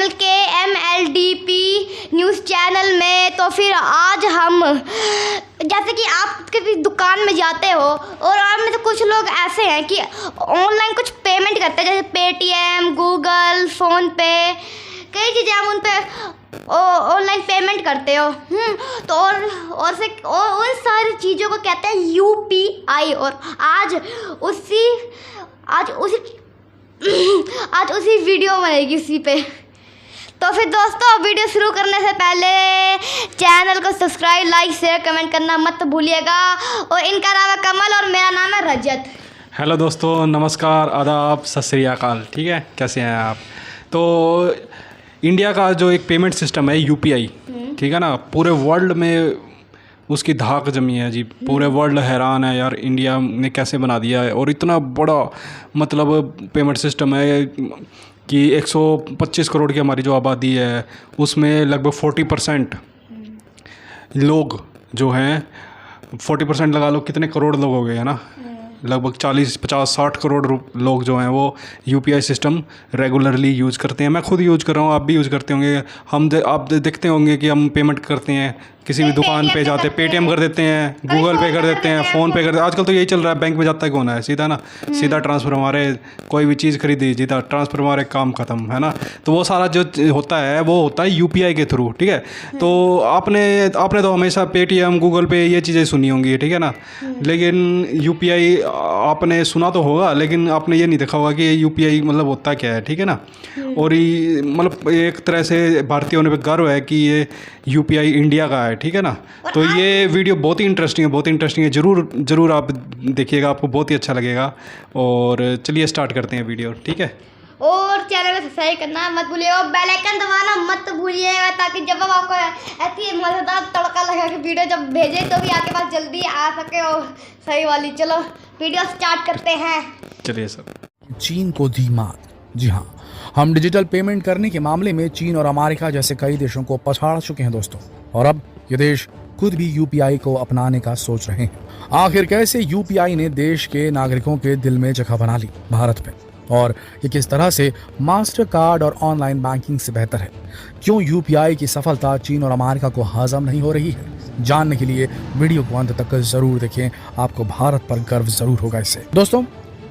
Channel के MLDP news channel में। तो फिर आज हम, जैसे कि आप किसी दुकान में जाते हो और आप में से कुछ लोग ऐसे हैं कि ऑनलाइन कुछ पेमेंट करते हैं, जैसे पेटीएम, गूगल, फ़ोनपे, कई चीज़ें हम उन पर ऑनलाइन पेमेंट करते हो। तो और उन सारी चीज़ों को कहते हैं UPI। और आज उसी वीडियो बनेगी इसी पे। तो फिर दोस्तों, वीडियो शुरू करने से पहले चैनल को सब्सक्राइब, लाइक, शेयर, कमेंट करना मत भूलिएगा। और इनका नाम है कमल और मेरा नाम है रजत। हेलो दोस्तों, नमस्कार, आदाब, सत श्री अकाल। ठीक है, कैसे हैं आप? तो इंडिया का जो एक पेमेंट सिस्टम है UPI, ठीक है ना, पूरे वर्ल्ड में उसकी धाक जमी है जी। पूरे वर्ल्ड हैरान है यार, इंडिया ने कैसे बना दिया है। और इतना बड़ा मतलब पेमेंट सिस्टम है कि 125 करोड़ की हमारी जो आबादी है उसमें लगभग 40% लोग जो हैं, 40% लगा लो, कितने करोड़ लोग हो गए हैं ना, लगभग 40, 50, 60 करोड़ लोग जो हैं वो UPI सिस्टम रेगुलरली यूज़ करते हैं। मैं खुद यूज़ कर रहा हूँ, आप भी यूज़ करते होंगे। आप देखते होंगे कि हम पेमेंट करते हैं, किसी भी दुकान पे जाते हैं, पेटीएम कर देते हैं, गूगल पे कर देते हैं, फ़ोन पे कर देते हैं। आजकल तो यही चल रहा है, बैंक में जाता है कौन है, सीधा ना, सीधा ट्रांसफ़र हमारे, कोई भी चीज़ खरीदी सीधा ट्रांसफ़र हमारे, काम ख़त्म, है ना। तो वो सारा जो होता है वो होता है UPI के थ्रू। ठीक है, तो आपने तो हमेशा पेटीएम, गूगल पे ये चीज़ें सुनी होंगी, ठीक है ना। लेकिन UPI आपने सुना तो होगा, लेकिन आपने ये नहीं देखा होगा कि UPI मतलब होता क्या है, ठीक है ना। और ये मतलब एक तरह से भारतीय होने पे गर्व है कि ये UPI इंडिया का है, ठीक है ना। तो ये वीडियो बहुत ही इंटरेस्टिंग है। ज़रूर आप देखिएगा, आपको बहुत ही अच्छा लगेगा। और चलिए स्टार्ट करते हैं वीडियो, ठीक है। और चैनल को सब्सक्राइब करना मत भूलिएगा, बेल आइकन दबाना मत भूलिएगा, ताकि जब हम आपको ऐसी मज़ेदार तड़का लगा के वीडियो जब भेजें तो भी आपके पास जल्दी आ सके और सही वाली। चलो वीडियो स्टार्ट करते हैं। चलिए सर। चीन को दी मात। जी हाँ, हम डिजिटल पेमेंट करने के मामले में चीन और अमेरिका जैसे कई देशों को पछाड़ चुके हैं दोस्तों। और अब ये देश खुद भी UPI को अपनाने का सोच रहे हैं। आखिर कैसे UPI ने देश के नागरिकों के दिल में जगह बना ली भारत में, और ये किस तरह से मास्टर कार्ड और ऑनलाइन बैंकिंग से बेहतर है, क्यों UPI की सफलता चीन और अमेरिका को हजम नहीं हो रही है, जानने के लिए वीडियो को अंत तक जरूर देखें। आपको भारत पर गर्व जरूर होगा इससे। दोस्तों,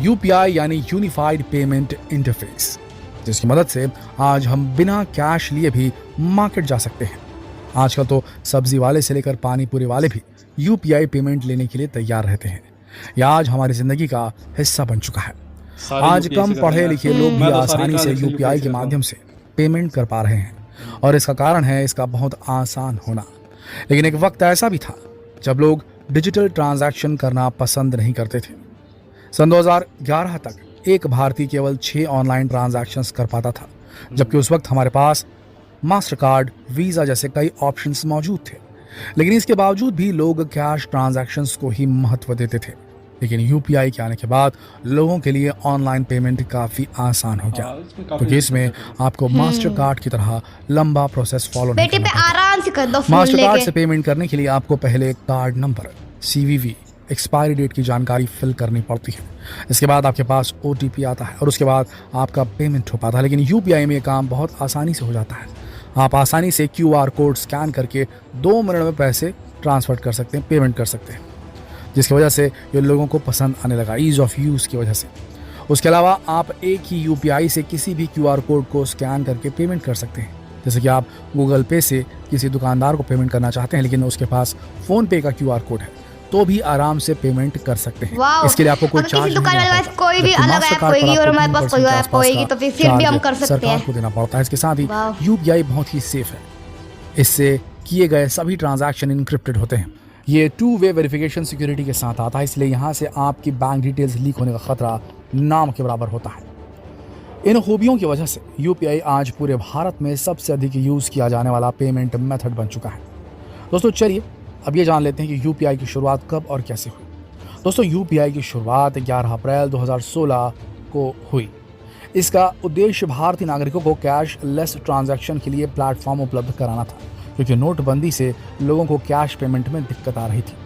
UPI यानी यूनिफाइड पेमेंट इंटरफेस, जिसकी मदद से आज हम बिना कैश लिए भी मार्केट जा सकते हैं। आजकल तो सब्जी वाले से लेकर पानी पूरी वाले भी UPI पेमेंट लेने के लिए तैयार रहते हैं। यह आज हमारी जिंदगी का हिस्सा बन चुका है। आज कम पढ़े लिखे लोग भी आसानी से UPI के माध्यम से पेमेंट कर पा रहे हैं, और इसका कारण है इसका बहुत आसान होना। लेकिन एक वक्त ऐसा भी था जब लोग डिजिटल ट्रांजैक्शन करना पसंद नहीं करते थे। सन 2011 तक एक भारतीय केवल 6 ऑनलाइन ट्रांजैक्शंस कर पाता था, जबकि उस वक्त हमारे पास मास्टर कार्ड, वीज़ा जैसे कई ऑप्शंस मौजूद थे। लेकिन इसके बावजूद भी लोग कैश ट्रांजैक्शंस को ही महत्व देते थे। लेकिन UPI के आने के बाद लोगों के लिए ऑनलाइन पेमेंट काफ़ी आसान हो गया, क्योंकि इसमें आपको मास्टर कार्ड की तरह लंबा प्रोसेस फॉलो नहीं करना पड़ता। आराम से कर दो। मास्टर कार्ड से पेमेंट करने के लिए आपको पहले card number, CVV, expiry date की जानकारी फिल करनी पड़ती है। इसके बाद आपके पास OTP आता है और उसके बाद आपका पेमेंट हो पाता है। लेकिन UPI में ये काम बहुत आसानी से हो जाता है। आप आसानी से QR कोड स्कैन करके 2 मिनट में पैसे ट्रांसफ़र कर सकते हैं, पेमेंट कर सकते हैं, जिसकी वजह से ये लोगों को पसंद आने लगा, ईज़ ऑफ यूज़ की वजह से। उसके अलावा आप एक ही UPI से किसी भी QR कोड को स्कैन करके पेमेंट कर सकते हैं। जैसे कि आप गूगल पे से किसी दुकानदार को पेमेंट करना चाहते हैं, लेकिन उसके पास फ़ोनपे का QR कोड है, तो भी आराम से पेमेंट कर सकते हैं। इसके लिए आपको कोई चार्ज नहीं देना पड़ता। कोई भी अलग ऐप होगी और हमारे पास कोई ऐप होगी तो फिर भी हम कर सकते हैं। सरकार को देना पड़ता है। इसके साथ ही UPI बहुत ही सेफ है। इससे किए गए सभी ट्रांजैक्शन इनक्रिप्टेड होते हैं। ये 2-वे वेरिफिकेशन सिक्योरिटी के साथ आता है, इसलिए यहाँ से आपकी बैंक डिटेल्स लीक होने का खतरा नाम के बराबर होता है। इन खूबियों की वजह से UPI आज पूरे भारत में सबसे अधिक यूज़ किया जाने वाला पेमेंट मेथड बन चुका है। दोस्तों, चलिए अब ये जान लेते हैं कि UPI की शुरुआत कब और कैसे हुई। दोस्तों, UPI की शुरुआत 11 अप्रैल 2016 को हुई। इसका उद्देश्य भारतीय नागरिकों को कैश लेस ट्रांजैक्शन के लिए प्लेटफॉर्म उपलब्ध कराना था, क्योंकि नोटबंदी से लोगों को कैश पेमेंट में दिक्कत आ रही थी।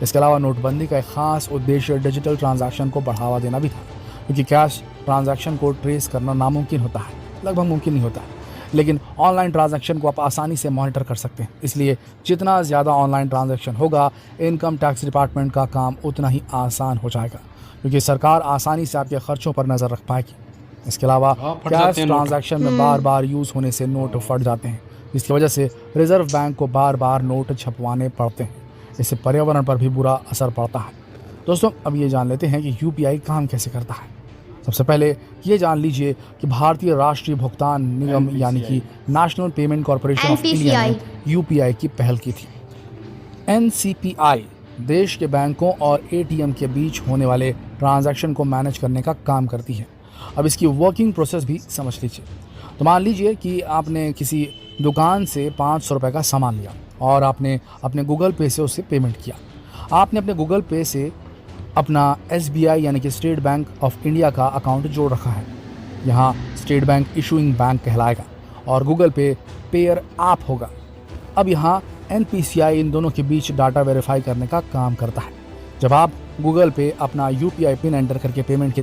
इसके अलावा नोटबंदी का एक खास उद्देश्य डिजिटल ट्रांजैक्शन को बढ़ावा देना भी था, क्योंकि कैश ट्रांजैक्शन को ट्रेस करना नामुमकिन होता है, लगभग मुमकिन नहीं होता है। लेकिन ऑनलाइन ट्रांजैक्शन को आप आसानी से मॉनिटर कर सकते हैं। इसलिए जितना ज़्यादा ऑनलाइन ट्रांजैक्शन होगा, इनकम टैक्स डिपार्टमेंट का काम उतना ही आसान हो जाएगा, क्योंकि सरकार आसानी से आपके खर्चों पर नज़र रख पाएगी। इसके अलावा कैश ट्रांजैक्शन में बार बार यूज़ होने से नोट फट जाते हैं, जिसकी वजह से रिजर्व बैंक को बार बार नोट छपवाने पड़ते हैं। इससे पर्यावरण पर भी बुरा असर पड़ता है। दोस्तों, अब ये जान लेते हैं कि यूपीआई काम कैसे करता है। सबसे पहले ये जान लीजिए कि भारतीय राष्ट्रीय भुगतान निगम यानी कि national payment corporation of India ने यूपीआई की पहल की थी। एनसीपीआई देश के बैंकों और एटीएम के बीच होने वाले ट्रांजैक्शन को मैनेज करने का काम करती है। अब इसकी वर्किंग प्रोसेस भी समझ लीजिए। तो मान लीजिए कि आपने किसी दुकान से 500 रुपये का सामान लिया और आपने अपने गूगल पे से उससे पेमेंट किया। आपने अपने गूगल पे से अपना SBI यानी कि स्टेट बैंक ऑफ इंडिया का अकाउंट जोड़ रखा है। यहाँ स्टेट बैंक इशूइंग बैंक कहलाएगा और गूगल पे पेयर ऐप होगा। अब यहाँ NPCI इन दोनों के बीच डाटा वेरीफाई करने का काम करता है। जब आप गूगल पे अपना UPI पिन एंटर करके पेमेंट के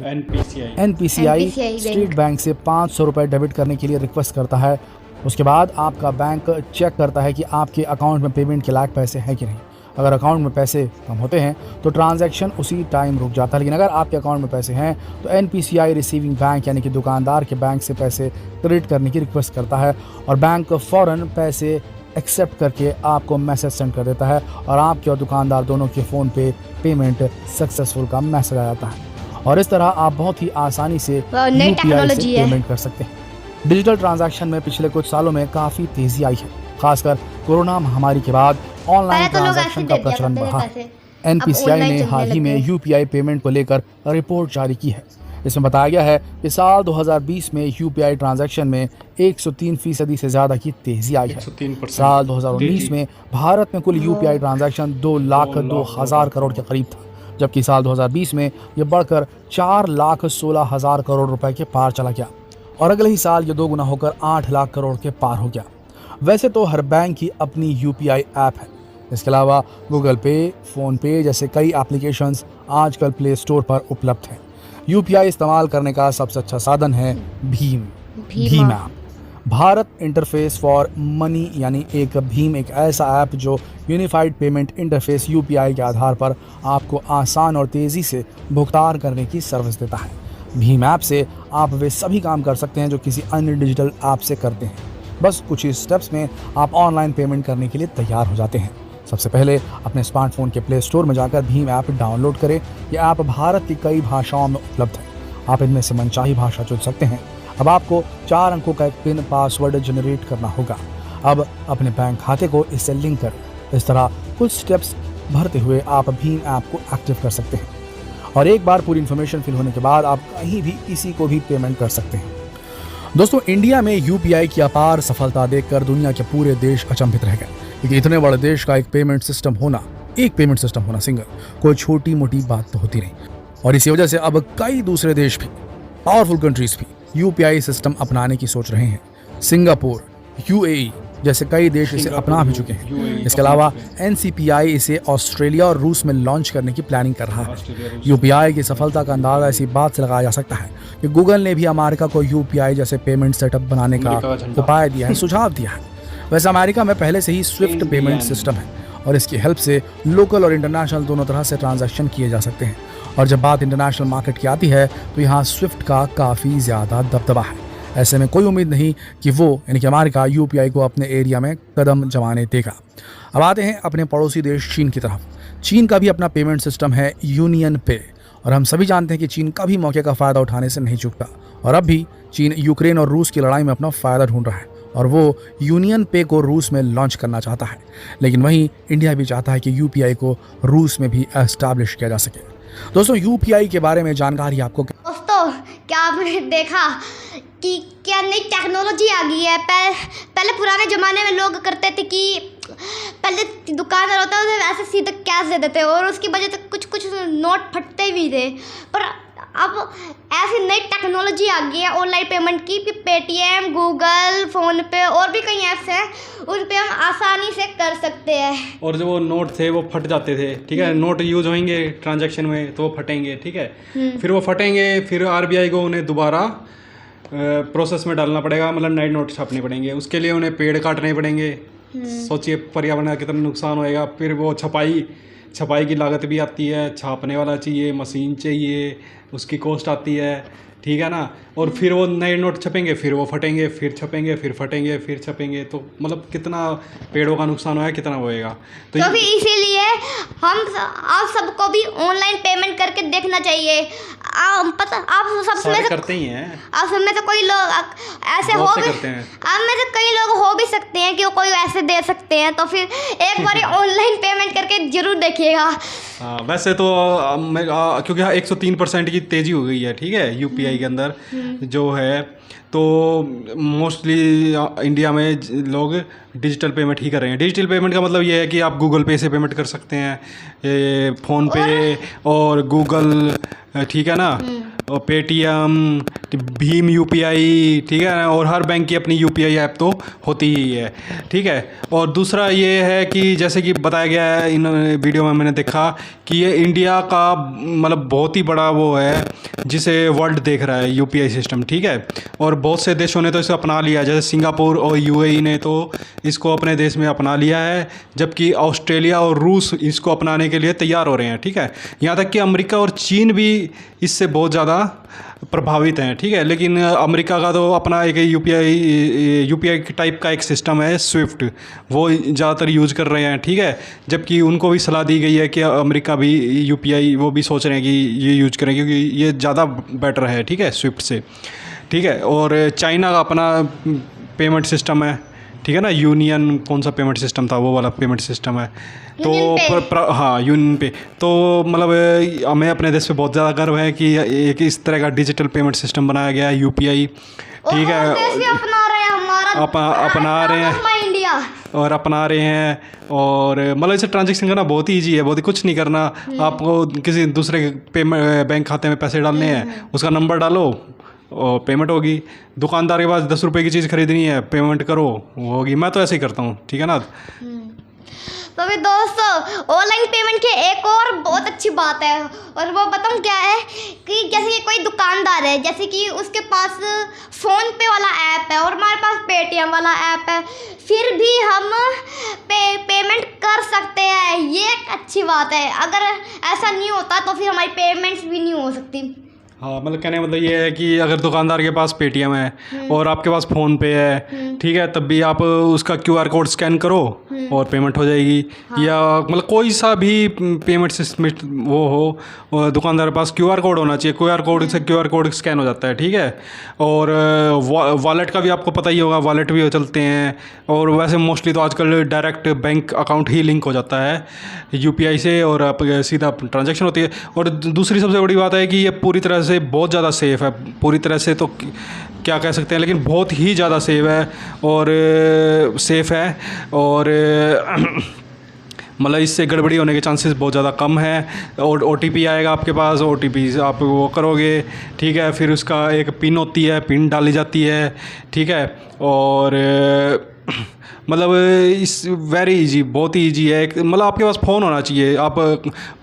NPCI स्टेट बैंक से 500 रुपये डेबिट करने के लिए रिक्वेस्ट करता है। उसके बाद आपका बैंक चेक करता है कि आपके अकाउंट में पेमेंट के लायक पैसे हैं कि नहीं। अगर अकाउंट में पैसे कम होते हैं तो ट्रांजैक्शन उसी टाइम रुक जाता है, लेकिन अगर आपके अकाउंट में पैसे हैं तो NPCI रिसीविंग बैंक यानी कि दुकानदार के बैंक से पैसे क्रेडिट करने की रिक्वेस्ट करता है और बैंक फ़ौरन पैसे एक्सेप्ट करके आपको मैसेज सेंड कर देता है और आपके और दुकानदार दोनों के फ़ोन पे पेमेंट सक्सेसफुल का मैसेज आ जाता है। और इस तरह आप बहुत ही आसानी से UPI से पेमेंट कर सकते हैं। डिजिटल ट्रांजैक्शन में पिछले कुछ सालों में काफ़ी तेज़ी आई है, खासकर कोरोना महामारी के बाद ऑनलाइन ट्रांजैक्शन का प्रचलन बढ़ा है। NPCI ने हाल ही में UPI पेमेंट को लेकर रिपोर्ट जारी की है। इसमें बताया गया है कि साल 2020 में UPI ट्रांजैक्शन में 103% से ज़्यादा की तेज़ी आई है। साल 2019 में भारत में कुल UPI ट्रांजैक्शन 2,02,000 करोड़ के करीब था, जबकि साल 2020 में यह बढ़कर 4,16,000 करोड़ रुपए के पार चला गया और अगले ही साल ये 2 गुना होकर 8 लाख करोड़ के पार हो गया। वैसे तो हर बैंक की अपनी UPI ऐप है। इसके अलावा गूगल पे, फ़ोन पे जैसे कई एप्लीकेशंस आजकल प्ले स्टोर पर उपलब्ध हैं। UPI इस्तेमाल करने का सबसे अच्छा साधन है Bhim app. Bharat interface for money यानी भीम एक ऐसा ऐप जो यूनिफाइड पेमेंट इंटरफेस UPI के आधार पर आपको आसान और तेज़ी से भुगतान करने की सर्विस देता है। भीम ऐप से आप वे सभी काम कर सकते हैं जो किसी अन्य डिजिटल ऐप से करते हैं। बस कुछ ही स्टेप्स में आप ऑनलाइन पेमेंट करने के लिए तैयार हो जाते हैं। सबसे पहले अपने स्मार्टफोन के प्ले स्टोर में जाकर भीम ऐप डाउनलोड करें। यह ऐप भारत की कई भाषाओं में उपलब्ध है। आप इनमें से मनचाही भाषा चुन सकते हैं। अब आपको 4 अंकों का एक पिन पासवर्ड जनरेट करना होगा। अब अपने बैंक खाते को इससे लिंक करें। इस तरह कुछ स्टेप्स भरते हुए आप भीम ऐप को एक्टिव कर सकते हैं और एक बार पूरी इन्फॉर्मेशन फिल होने के बाद आप कहीं भी किसी को भी पेमेंट कर सकते हैं। दोस्तों, इंडिया में UPI की अपार सफलता देखकर दुनिया के पूरे देश अचंभित रह गए, क्योंकि इतने बड़े देश का एक पेमेंट सिस्टम होना सिंगल कोई छोटी मोटी बात तो होती नहीं। और इसी वजह से अब कई दूसरे देश भी, पावरफुल कंट्रीज भी UPI सिस्टम अपनाने की सोच रहे हैं। सिंगापुर, UAE जैसे कई देश इसे अपना भी चुके हैं। इसके अलावा NCPI इसे ऑस्ट्रेलिया और रूस में लॉन्च करने की प्लानिंग कर रहा है। UPI की सफलता का अंदाजा ऐसी बात से लगाया जा सकता है कि गूगल ने भी अमेरिका को UPI जैसे पेमेंट सेटअप बनाने का उपाय दिया है, सुझाव दिया है। वैसे अमेरिका में पहले से ही स्विफ्ट पेमेंट सिस्टम है और इसकी हेल्प से लोकल और इंटरनेशनल दोनों तरह से ट्रांजैक्शन किए जा सकते हैं। और जब बात इंटरनेशनल मार्केट की आती है तो यहाँ स्विफ्ट का काफ़ी ज़्यादा दबदबा है। ऐसे में कोई उम्मीद नहीं कि वो यानी कि अमेरिका UPI को अपने एरिया में कदम जमाने देगा। अब आते हैं अपने पड़ोसी देश चीन की तरफ। चीन का भी अपना पेमेंट सिस्टम है यूनियन पे और हम सभी जानते हैं कि चीन कभी मौके का फ़ायदा उठाने से नहीं चूकता और अब भी चीन यूक्रेन और रूस की लड़ाई में अपना फ़ायदा ढूंढ रहा है और वो यूनियन पे को रूस में लॉन्च करना चाहता है। लेकिन वहीं इंडिया भी चाहता है कि UPI को रूस में भी एस्टैब्लिश किया जा सके। दोस्तों, UPI के बारे में जानकारी आपको दोस्तों, क्या आपने देखा कि क्या नई टेक्नोलॉजी आ गई है। पहले पुराने ज़माने में लोग करते थे कि पहले दुकानदार होता था वैसे सीधे कैश दे देते और उसकी वजह से कुछ नोट फटते भी थे। पर अब ऐसी नई टेक्नोलॉजी आ गई है ऑनलाइन पेमेंट की कि पेटीएम, गूगल, फ़ोन पे और भी कई ऐप्स हैं, उन पे हम आसानी से कर सकते हैं। और जो वो नोट थे वो फट जाते थे, ठीक है, नोट यूज होंगे ट्रांजैक्शन में तो वो फटेंगे, ठीक है, फिर वो फटेंगे, फिर RBI को उन्हें दोबारा प्रोसेस में डालना पड़ेगा, मतलब नए नोट छापने पड़ेंगे, उसके लिए उन्हें पेड़ काटने पड़ेंगे। सोचिए पर्यावरण का कितना नुकसान होएगा। फिर वो छपाई की लागत भी आती है, छापने वाला चाहिए, मशीन चाहिए, उसकी कॉस्ट आती है, ठीक है ना। और फिर वो नए नोट छपेंगे, फिर वो फटेंगे, फिर छपेंगे, फिर फटेंगे, फिर छपेंगे, तो मतलब कितना पेड़ों का नुकसान होगा, कितना होएगा। तो फिर इसीलिए आप सबको भी ऑनलाइन पेमेंट करके देखना चाहिए। आप सब में से करते ही हैं, आप सब में से कोई लोग ऐसे हो भी, आप में से कई लोग हो भी सकते हैं कि वो कोई ऐसे दे सकते हैं, तो फिर एक बार ऑनलाइन पेमेंट करके जरूर देखिएगा। हाँ, वैसे तो क्योंकि 103% की तेज़ी हो गई है, ठीक है, यूपीआई के अंदर जो है, तो मोस्टली इंडिया में लोग डिजिटल पेमेंट ही कर रहे हैं। डिजिटल पेमेंट का मतलब ये है कि आप गूगल पे से पेमेंट कर सकते हैं, फ़ोन पे और गूगल, ठीक है ना, और पेटीएम, भीम यूपीआई, ठीक है ना, और हर बैंक की अपनी यूपीआई ऐप तो होती ही है, ठीक है। और दूसरा ये है कि जैसे कि बताया गया है इन वीडियो में, मैंने देखा कि ये इंडिया का मतलब बहुत ही बड़ा वो है जिसे वर्ल्ड देख रहा है यूपीआई सिस्टम, ठीक है। और बहुत से देशों ने तो इसे अपना लिया है, जैसे सिंगापुर और यूएई ने तो इसको अपने देश में अपना लिया है, जबकि ऑस्ट्रेलिया और रूस इसको अपनाने के लिए तैयार हो रहे हैं, ठीक है। यहाँ तक कि अमेरिका और चीन भी इससे बहुत ज़्यादा प्रभावित हैं, ठीक है। लेकिन अमेरिका का तो अपना एक यूपीआई टाइप का एक सिस्टम है स्विफ्ट, वो ज़्यादातर यूज़ कर रहे हैं, ठीक है। जबकि उनको भी सलाह दी गई है कि अमेरिका भी यूपीआई वो भी सोच रहे हैं कि ये यूज करें, क्योंकि ये ज़्यादा बेटर है, ठीक है, स्विफ्ट से, ठीक है। और चाइना का अपना पेमेंट सिस्टम है, ठीक है ना, यूनियन कौन सा पेमेंट सिस्टम था, वो वाला पेमेंट सिस्टम है। तो हाँ, यूनियन पे, तो मतलब हमें अपने देश पे बहुत ज़्यादा गर्व है कि एक इस तरह का डिजिटल पेमेंट सिस्टम बनाया गया है यूपीआई, ठीक है। अपना रहे हैं इंडिया और अपना रहे हैं, और मतलब इसे ट्रांजेक्शन करना बहुत ही ईजी है, बहुत ही कुछ नहीं करना। आपको किसी दूसरे बैंक खाते में पैसे डालने हैं, उसका नंबर डालो और पेमेंट होगी। दुकानदार के पास 10 रुपये की चीज़ खरीदनी है, पेमेंट करो, वो होगी। मैं तो ऐसे ही करता हूँ, ठीक है ना। तो भी दोस्तों, ऑनलाइन पेमेंट की एक और बहुत अच्छी बात है, और वो बताऊँ क्या है कि जैसे कि कोई दुकानदार है, जैसे कि उसके पास फ़ोन पे वाला ऐप है और हमारे पास पेटीएम वाला ऐप है, फिर भी हम पेमेंट कर सकते हैं। ये एक अच्छी बात है। अगर ऐसा नहीं होता तो फिर हमारी पेमेंट्स भी नहीं हो सकती। हाँ, मतलब कहने का मतलब ये है कि अगर दुकानदार के पास पेटीएम है और आपके पास फ़ोन पे है, ठीक है, तब भी आप उसका QR कोड स्कैन करो और पेमेंट हो जाएगी। हाँ। या मतलब कोई सा भी पेमेंट सिस्टम वो हो, दुकानदार के पास QR कोड होना चाहिए, QR कोड से QR कोड स्कैन हो जाता है, ठीक है। और वॉलेट का भी आपको पता ही होगा, वॉलेट भी चलते हैं। और वैसे मोस्टली तो आजकल डायरेक्ट बैंक अकाउंट ही लिंक हो जाता है यूपीआई से, और आप सीधा ट्रांजेक्शन होती है। और दूसरी सबसे बड़ी बात है कि ये पूरी तरह से बहुत ज़्यादा सेफ़ है, पूरी तरह से तो क्या कह सकते हैं, लेकिन बहुत ही ज़्यादा सेफ है और सेफ़ है, और मतलब इससे गड़बड़ी होने के चांसेस बहुत ज़्यादा कम है। और OTP आएगा आपके पास, OTP आप वो करोगे, ठीक है, फिर उसका एक पिन होती है, पिन डाली जाती है, ठीक है। और मतलब इस वेरी इजी, बहुत ही इजी है। मतलब आपके पास फ़ोन होना चाहिए, आप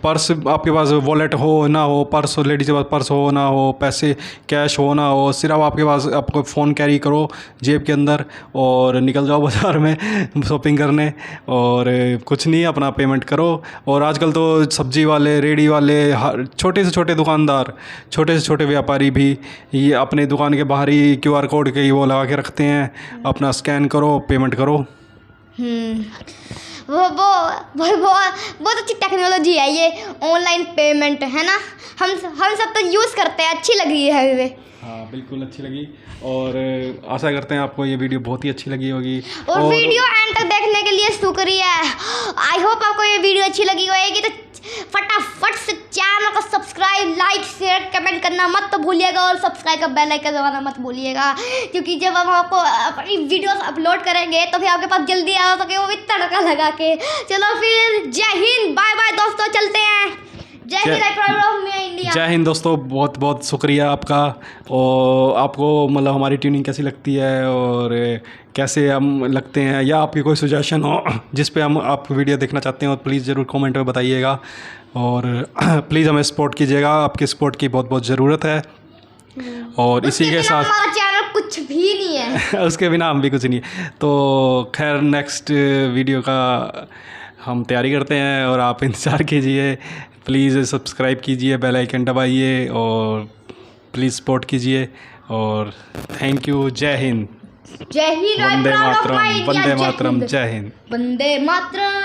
पर्स, आपके पास वॉलेट हो ना हो, पर्स, लेडीज़ के पास पर्स हो ना हो, पैसे कैश हो ना हो, सिर्फ आपके पास आपको फ़ोन कैरी करो जेब के अंदर और निकल जाओ बाज़ार में शॉपिंग करने, और कुछ नहीं, अपना पेमेंट करो। और आजकल तो सब्ज़ी वाले, रेडी वाले, छोटे से छोटे दुकानदार, छोटे से छोटे व्यापारी भी ये अपने दुकान के बाहर ही QR कोड के वो लगा के रखते हैं, अपना स्कैन करो, पेमेंट करो। वो बहुत अच्छी टेक्नोलॉजी है ये ऑनलाइन पेमेंट, है ना। हम सब तो यूज़ करते हैं, अच्छी लगी है हमें। हाँ, बिल्कुल अच्छी लगी, और आशा करते हैं आपको ये वीडियो बहुत ही अच्छी लगी होगी। और वीडियो एंड तक देखने के लिए शुक्रिया। आई होप आपको ये वीडियो अच्छी लगी होगी, तो फटाफट से चैनल को सब्सक्राइब, लाइक, शेयर, कमेंट करना मत तो भूलिएगा, और सब्सक्राइब का बेल आइकन दबाना मत भूलिएगा, क्योंकि जब हम आपको अपनी वीडियोस अपलोड करेंगे तो फिर आपके पास जल्दी आ सके वो भी तड़का लगा के। चलो फिर, जय हिंद, बाय बाय दोस्तों, चलते हैं। जय हिंद, जय हिंद दोस्तों, बहुत बहुत शुक्रिया आपका। और आपको मतलब हमारी ट्यूनिंग कैसी लगती है और कैसे हम लगते हैं, या आपकी कोई सुजेशन हो जिस पे हम आप वीडियो देखना चाहते हैं, और प्लीज़ ज़रूर कमेंट में बताइएगा। और प्लीज़ हमें सपोर्ट कीजिएगा, आपकी सपोर्ट की बहुत बहुत ज़रूरत है। और इसी के साथ हमारा चैनल कुछ भी नहीं है। उसके बिना हम भी कुछ नहीं है। तो खैर नेक्स्ट वीडियो का हम तैयारी करते हैं और आप इंतज़ार कीजिए। प्लीज़ सब्सक्राइब कीजिए, बेल आइकन दबाइए और प्लीज़ सपोर्ट कीजिए। और थैंक यू। जय हिंद। जय हिंद। वंदे मातरम, वंदे मातरम, जय हिंद। वंदे मातरम।